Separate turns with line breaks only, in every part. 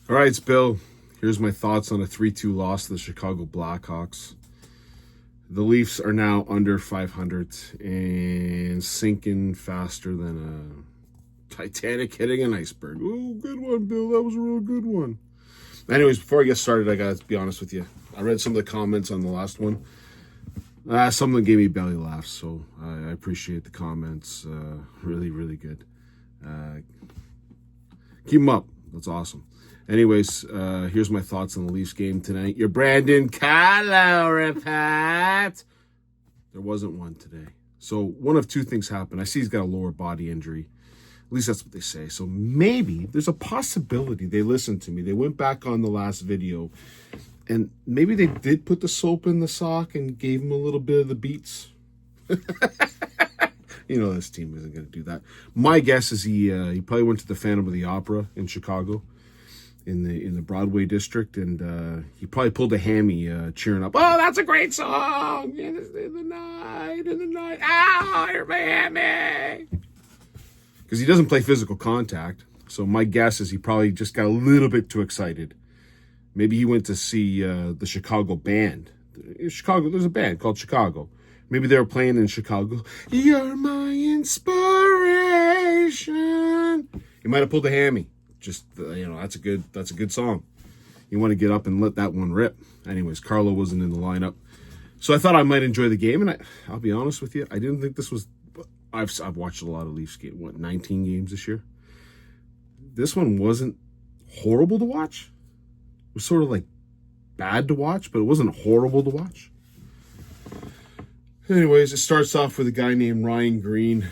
All right, it's Bill. Here's my thoughts on a 3-2 loss to the Chicago Blackhawks. The Leafs are now under 500 and sinking faster than a Titanic hitting an iceberg. Oh, good one, Bill. That was a real good one. Anyways, before I get started, I got to be honest with you. I read some of the comments on the last one. Some of them gave me belly laughs, so I appreciate the comments. Really, really good. Keep them up. That's awesome. Anyways, here's my thoughts on the Leafs game tonight. Your Brandon Carlo report. There wasn't one today. So one of two things happened. I see he's got a lower body injury. At least that's what they say. So maybe there's a possibility they listened to me. They went back on the last video and maybe they did put the soap in the sock and gave him a little bit of the beats. You know, this team isn't going to do that. My guess is he probably went to the Phantom of the Opera in Chicago, in the Broadway district, and he probably pulled a hammy cheering up. Oh, that's a great song! In the night. Ah, I heard my hammy! Because he doesn't play physical contact, so my guess is he probably just got a little bit too excited. Maybe he went to see the Chicago band. There's a band called Chicago. Maybe they were playing in Chicago. You're my inspiration. He might have pulled a hammy. Just, that's a good song. You want to get up and let that one rip. Anyways, Carlo wasn't in the lineup. So I thought I might enjoy the game. And I'll be honest with you, I didn't think this was... I've watched a lot of Leafs games. 19 games this year? This one wasn't horrible to watch. It was sort of like bad to watch, but it wasn't horrible to watch. Anyways, it starts off with a guy named Ryan Green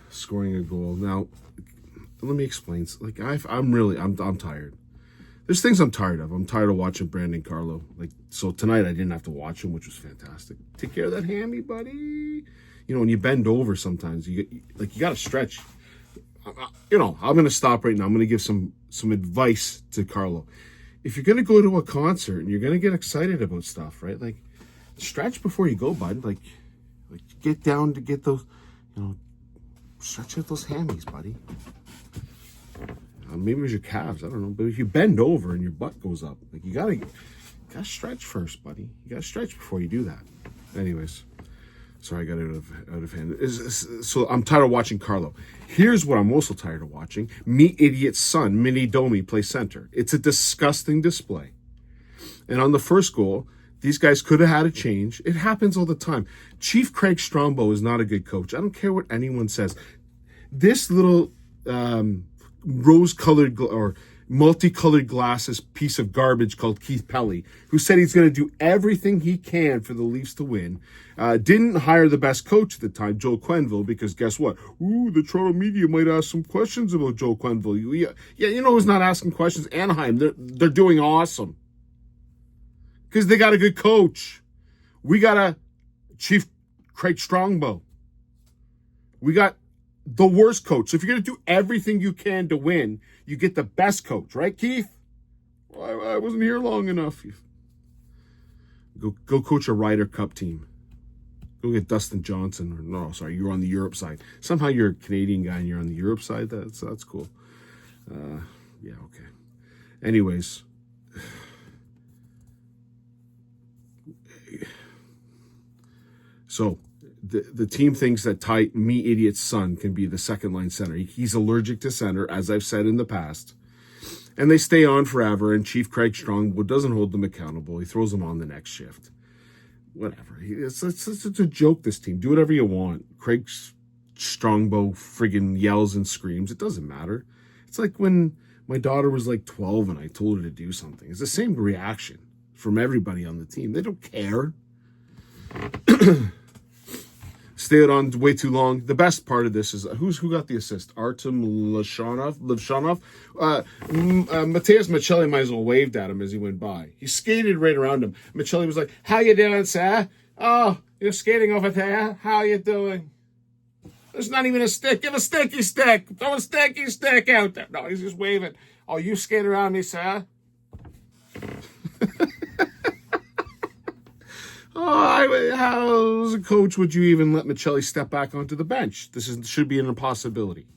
scoring a goal. Now, let me explain. Like I'm tired. There's things I'm tired of. I'm tired of watching Brandon Carlo. So tonight I didn't have to watch him, which was fantastic. Take care of that hammy, buddy. You know, when you bend over sometimes, you got to stretch. I'm going to stop right now. I'm going to give some advice to Carlo. If you're going to go to a concert and you're going to get excited about stuff, right? Like, stretch before you go, bud. Like get down to get those, stretch out those hammies, buddy. Maybe it was your calves. I don't know. But if you bend over and your butt goes up, you gotta stretch first, buddy. You gotta stretch before you do that. Anyways, sorry, I got out of hand. So I'm tired of watching Carlo. Here's what I'm also tired of watching: Me Idiot's son, Mini Domi, play center. It's a disgusting display. And on the first goal, these guys could have had a change. It happens all the time. Chief Craig Strongbow is not a good coach. I don't care what anyone says. This little rose-colored or multicolored glasses piece of garbage called Keith Pelly, who said he's going to do everything he can for the Leafs to win, didn't hire the best coach at the time, Joe Quenneville, because guess what? The Toronto media might ask some questions about Joe Quenneville. Yeah, you know who's not asking questions? Anaheim. They're doing awesome. Because they got a good coach. We got a Chief Craig Strongbow. We got the worst coach. So if you're going to do everything you can to win, you get the best coach, right, Keith? Well, I wasn't here long enough. Go coach a Ryder Cup team. Go get Dustin Johnson. You're on the Europe side. Somehow you're a Canadian guy and you're on the Europe side. That's cool. Yeah, okay. Anyways. So the team thinks that Me Idiot's son can be the second line center. He's allergic to center, as I've said in the past. And they stay on forever, and Chief Craig Strongbow doesn't hold them accountable. He throws them on the next shift. Whatever. It's a joke, this team. Do whatever you want. Craig Strongbow friggin' yells and screams. It doesn't matter. It's like when my daughter was like 12 and I told her to do something. It's the same reaction from everybody on the team. They don't care. Stayed on way too long. The best part of this is who got the assist? Artem Levshanov. Mateus Michelli might as well waved at him as he went by. He skated right around him. Michelli was like, "How you doing, sir? Oh, you're skating over there. How you doing?" There's not even a stick. Give a sticky stick. Throw a sticky stick out there. No, he's just waving. Oh, you skate around me, sir? How as a coach would you even let Michelli step back onto the bench? Should be an impossibility.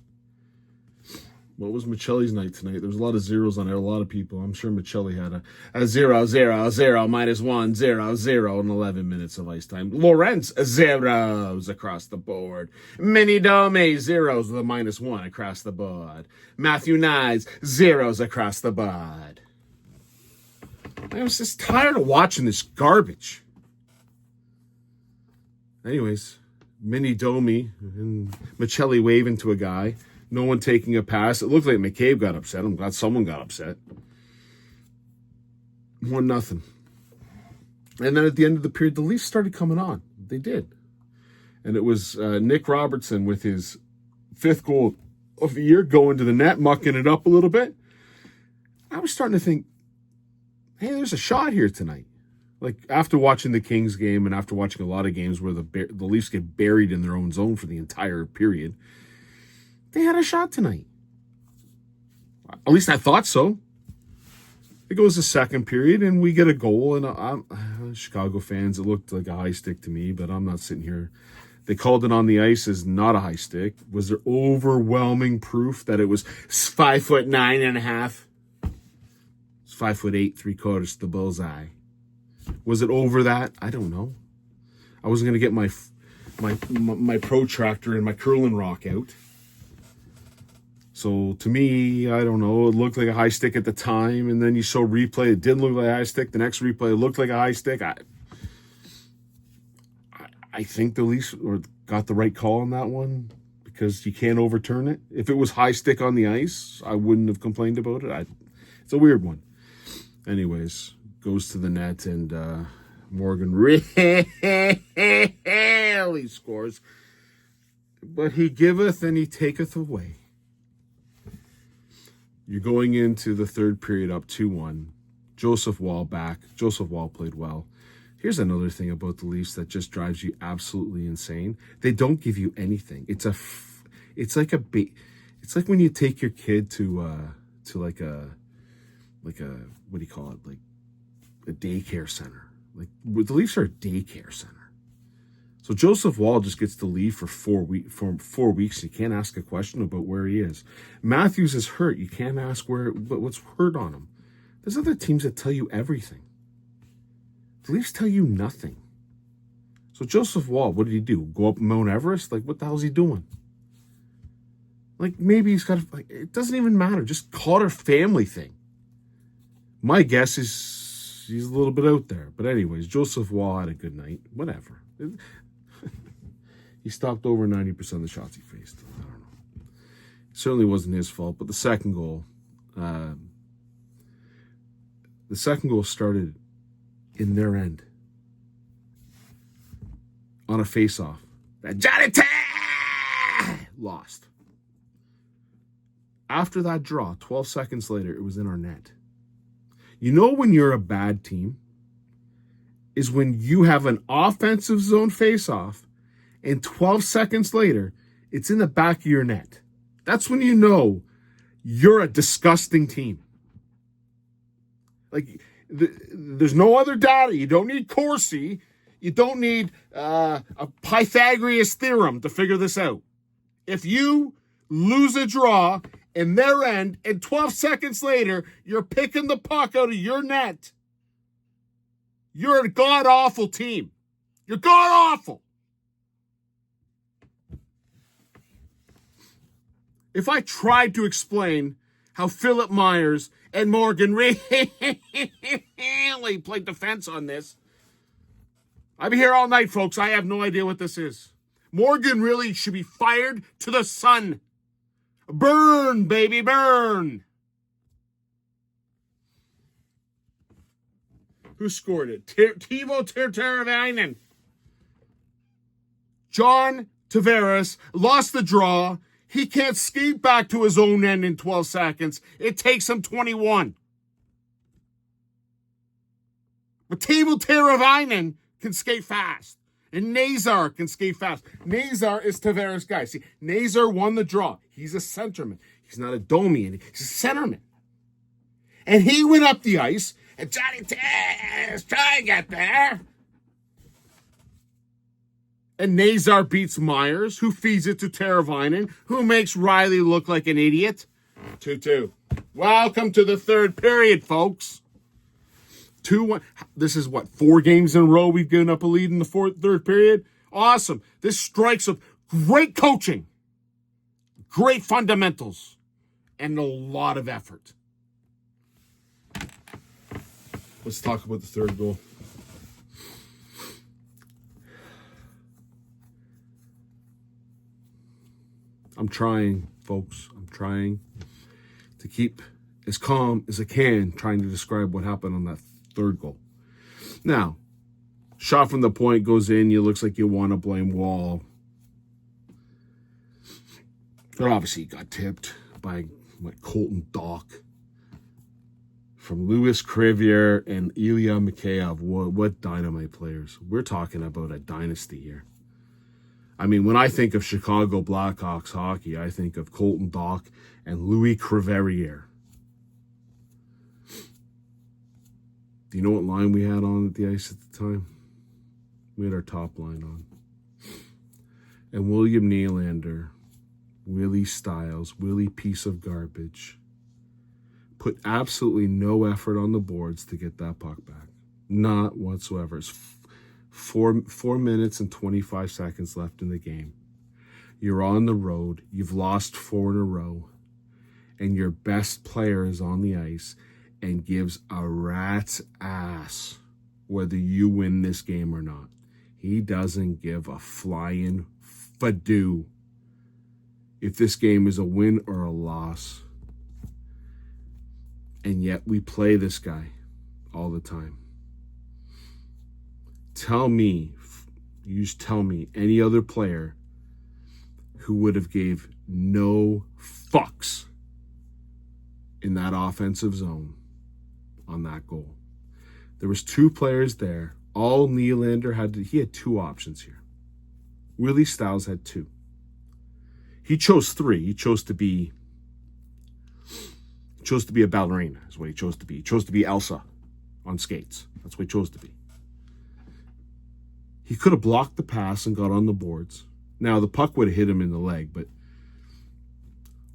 What was Michelli's night tonight? There was a lot of zeros on there. A lot of people. I'm sure Michelli had a 0, 0, 0, -1, 0, 0 in 11 minutes of ice time. Lawrence, zeros across the board. Mini Dome, zeros with a -1 across the board. Matthew Nyes, zeros across the board. I was just tired of watching this garbage. Anyways, Mini Domi and Michelli waving to a guy. No one taking a pass. It looked like McCabe got upset. I'm glad someone got upset. 1-0. And then at the end of the period, the Leafs started coming on. They did. And it was Nick Robertson with his 5th goal of the year going to the net, mucking it up a little bit. I was starting to think, hey, there's a shot here tonight. Like, after watching the Kings game and after watching a lot of games where the Leafs get buried in their own zone for the entire period, they had a shot tonight. At least I thought so. It goes the second period, and we get a goal. And Chicago fans, it looked like a high stick to me, but I'm not sitting here. They called it on the ice as not a high stick. Was there overwhelming proof that it was 5'9.5"? It's 5'8", 3/4 to the bullseye. Was it over that? I don't know. I wasn't going to get my protractor and my curling rock out. So to me, I don't know. It looked like a high stick at the time, and then you saw replay. It didn't look like a high stick. The next replay, it looked like a high stick. I think the Leafs got the right call on that one because you can't overturn it. If it was high stick on the ice, I wouldn't have complained about it. It's a weird one. Anyways, goes to the net, and Morgan really scores. But he giveth and he taketh away. You're going into the third period up 2-1. Joseph Woll back. Joseph Woll played well. Here's another thing about the Leafs that just drives you absolutely insane. They don't give you anything. It's like when you take your kid to like a what do you call it? Like a daycare center. Like the Leafs are a daycare center. So Joseph Woll just gets to leave for 4 weeks. You can't ask a question about where he is. Matthews is hurt. You can't ask what's hurt on him. There's other teams that tell you everything. The Leafs tell you nothing. So Joseph Woll, what did he do? Go up Mount Everest? Like, what the hell is he doing? Like, maybe he's got it doesn't even matter. Just call it a family thing. My guess is he's a little bit out there. But anyways, Joseph Woll had a good night. Whatever. He stopped over 90% of the shots he faced. I don't know. It certainly wasn't his fault. But the second goal started in their end on a face-off. That Johnny lost. After that draw, 12 seconds later, it was in our net. You know when you're a bad team is when you have an offensive zone face-off and 12 seconds later, it's in the back of your net. That's when you know you're a disgusting team. Like, there's no other data. You don't need Corsi. You don't need a Pythagoras theorem to figure this out. If you lose a draw in their end and 12 seconds later, you're picking the puck out of your net, you're a god-awful team. You're god-awful. If I tried to explain how Philip Myers and Morgan really played defense on this, I'd be here all night, folks. I have no idea what this is. Morgan really should be fired to the sun. Burn, baby, burn. Who scored it? Teuvo Teravainen. John Tavares lost the draw. He can't skate back to his own end in 12 seconds. It takes him 21. But Teuvo Teravainen can skate fast. And Nazar can skate fast. Nazar is Tavares' guy. See, Nazar won the draw. He's a centerman. He's not a Domi. He's a centerman. And he went up the ice, and Johnny Tess trying to get there. And Nazar beats Myers, who feeds it to Teravainen, who makes Riley look like an idiot. 2-2. Welcome to the third period, folks. 2-1. This is what, 4 games in a row we've given up a lead in the third period? Awesome. This strikes with great coaching, great fundamentals, and a lot of effort. Let's talk about the third goal. I'm trying, folks. I'm trying to keep as calm as I can, trying to describe what happened on that third goal. Now, shot from the point goes in. You looks like you want to blame Wall. But obviously, he got tipped by Colton Dach from Louis Crevier and Ilya Mikheyev. What dynamite players. We're talking about a dynasty here. I mean, when I think of Chicago Blackhawks hockey, I think of Colton Dach and Louis Crevier. Do you know what line we had on at the ice at the time? We had our top line on. And William Nylander, Willie Stiles, Willie piece of garbage, put absolutely no effort on the boards to get that puck back. Not whatsoever. It's 4 minutes and 25 seconds left in the game. You're on the road. You've lost 4 in a row. And your best player is on the ice and gives a rat's ass whether you win this game or not. He doesn't give a flying fadoo if this game is a win or a loss. And yet we play this guy all the time. Tell me any other player who would have gave no fucks in that offensive zone on that goal. There was 2 players there. All Nylander he had 2 options here. Willie Stiles had 2. He chose 3. He chose to be a ballerina, is what he chose to be. He chose to be Elsa on skates. That's what he chose to be. He could have blocked the pass and got on the boards. Now, the puck would have hit him in the leg,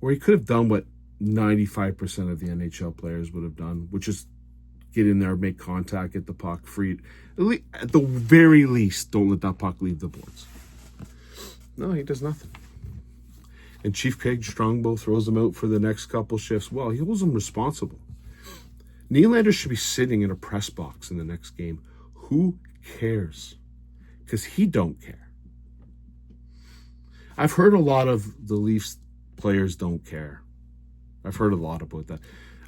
or he could have done what 95% of the NHL players would have done, which is get in there, make contact, get the puck free. At the very least, don't let that puck leave the boards. No, he does nothing. And Chief Craig Strongbow throws him out for the next couple shifts. Well, he holds him responsible. Nylander should be sitting in a press box in the next game. Who cares? Because he don't care. I've heard a lot of the Leafs players don't care. I've heard a lot about that.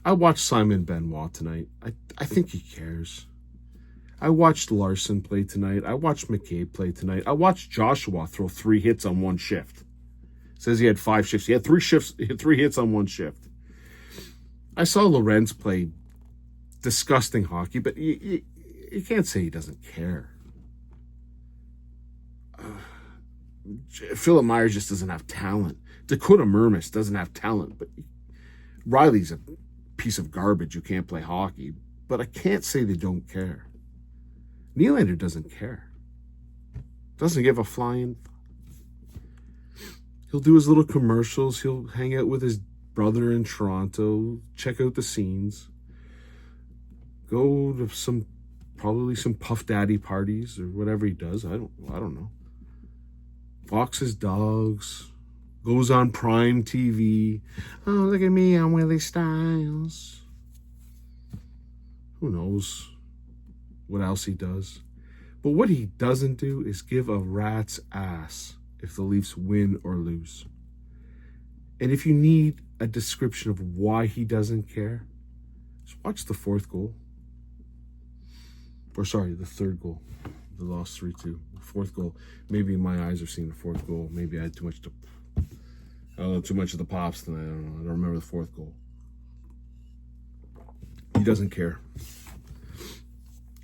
I watched Simon Benoit tonight. I think he cares. I watched Larson play tonight. I watched McCabe play tonight. I watched Joshua throw 3 hits on one shift. Says he had 5 shifts. He had 3 shifts. He had 3 hits on one shift. I saw Lorenz play disgusting hockey, but you can't say he doesn't care. Philip Myers just doesn't have talent. Dakota Mermis doesn't have talent, but Riley's a piece of garbage who can't play hockey. But I can't say they don't care. Nylander doesn't care. Doesn't give a flying. He'll do his little commercials. He'll hang out with his brother in Toronto, check out the scenes, go to probably some Puff Daddy parties or whatever he does. I don't know. Walks his dogs, goes on Prime TV. Oh, look at me, I'm Willie Stiles. Who knows what else he does? But what he doesn't do is give a rat's ass if the Leafs win or lose. And if you need a description of why he doesn't care, just watch the 4th goal. Or sorry, the 3rd goal. The lost 3-2. The 4th goal. Maybe my eyes are seeing the 4th goal. Maybe I had too much of the pops tonight. I don't know. I don't remember the 4th goal. He doesn't care.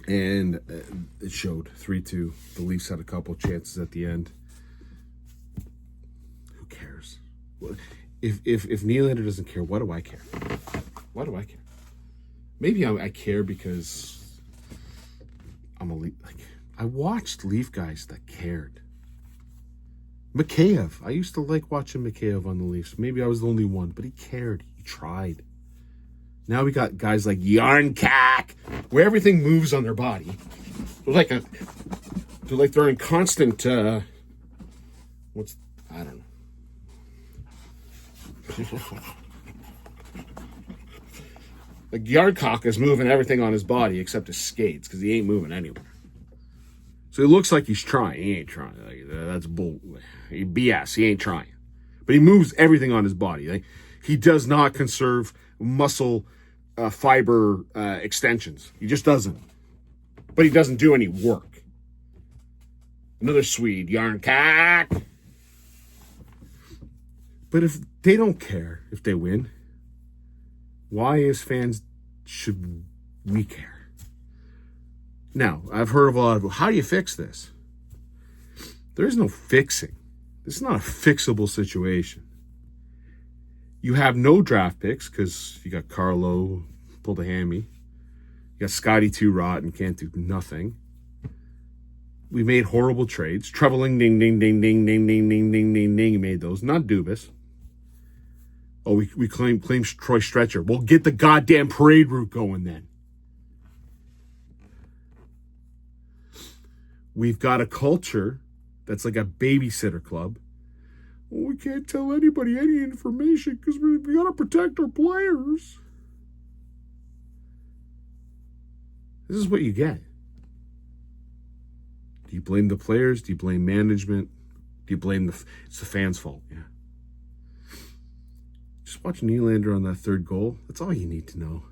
And it showed. 3-2. The Leafs had a couple chances at the end. Who cares? If Nylander doesn't care, why do I care? Why do I care? Maybe I care because I'm a Leaf. I watched Leaf guys that cared. Mikheyev. I used to like watching Mikheyev on the Leafs. Maybe I was the only one, but he cared. He tried. Now we got guys like Yarncak, where everything moves on their body. They're they're in constant, I don't know. Like Yarncak is moving everything on his body except his skates because he ain't moving anywhere. So it looks like he's trying. He ain't trying. That's bull. BS. He ain't trying. But he moves everything on his body. Like, he does not conserve muscle fiber extensions. He just doesn't. But he doesn't do any work. Another Swede, Yarncak. But if they don't care if they win, why as fans should we care? Now, I've heard of a lot of, how do you fix this? There is no fixing. This is not a fixable situation. You have no draft picks because you got Carlo, pulled a hammy. You got Scotty too rotten, can't do nothing. We made horrible trades. Trebling, ding, ding, ding, ding, ding, ding, ding, ding, ding, ding. Made those. Not Dubas. Oh, we claim Troy Stretcher. We'll get the goddamn parade route going then. We've got a culture that's like a babysitter club. Well, we can't tell anybody any information because we got to protect our players. This is what you get. Do you blame the players? Do you blame management? Do you blame it's the fans' fault? Yeah. Just watch Nylander on that third goal. That's all you need to know.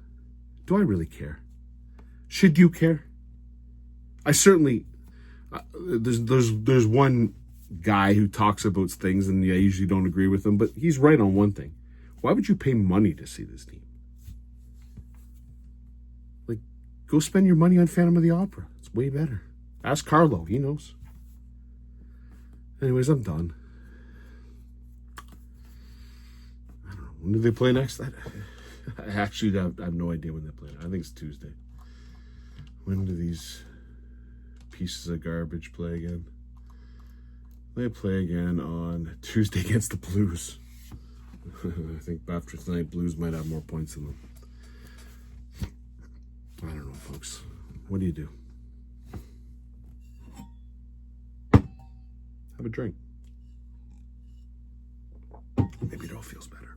Do I really care? Should you care? I certainly... There's one guy who talks about things, and I usually don't agree with him, but he's right on one thing. Why would you pay money to see this team? Like, go spend your money on Phantom of the Opera. It's way better. Ask Carlo. He knows. Anyways, I'm done. I don't know. When do they play next? I actually have no idea when they play. I think it's Tuesday. When do these pieces of garbage play again? They play again on Tuesday against the Blues. I think after tonight, Blues might have more points than them. I don't know, folks. What do you do? Have a drink. Maybe it all feels better.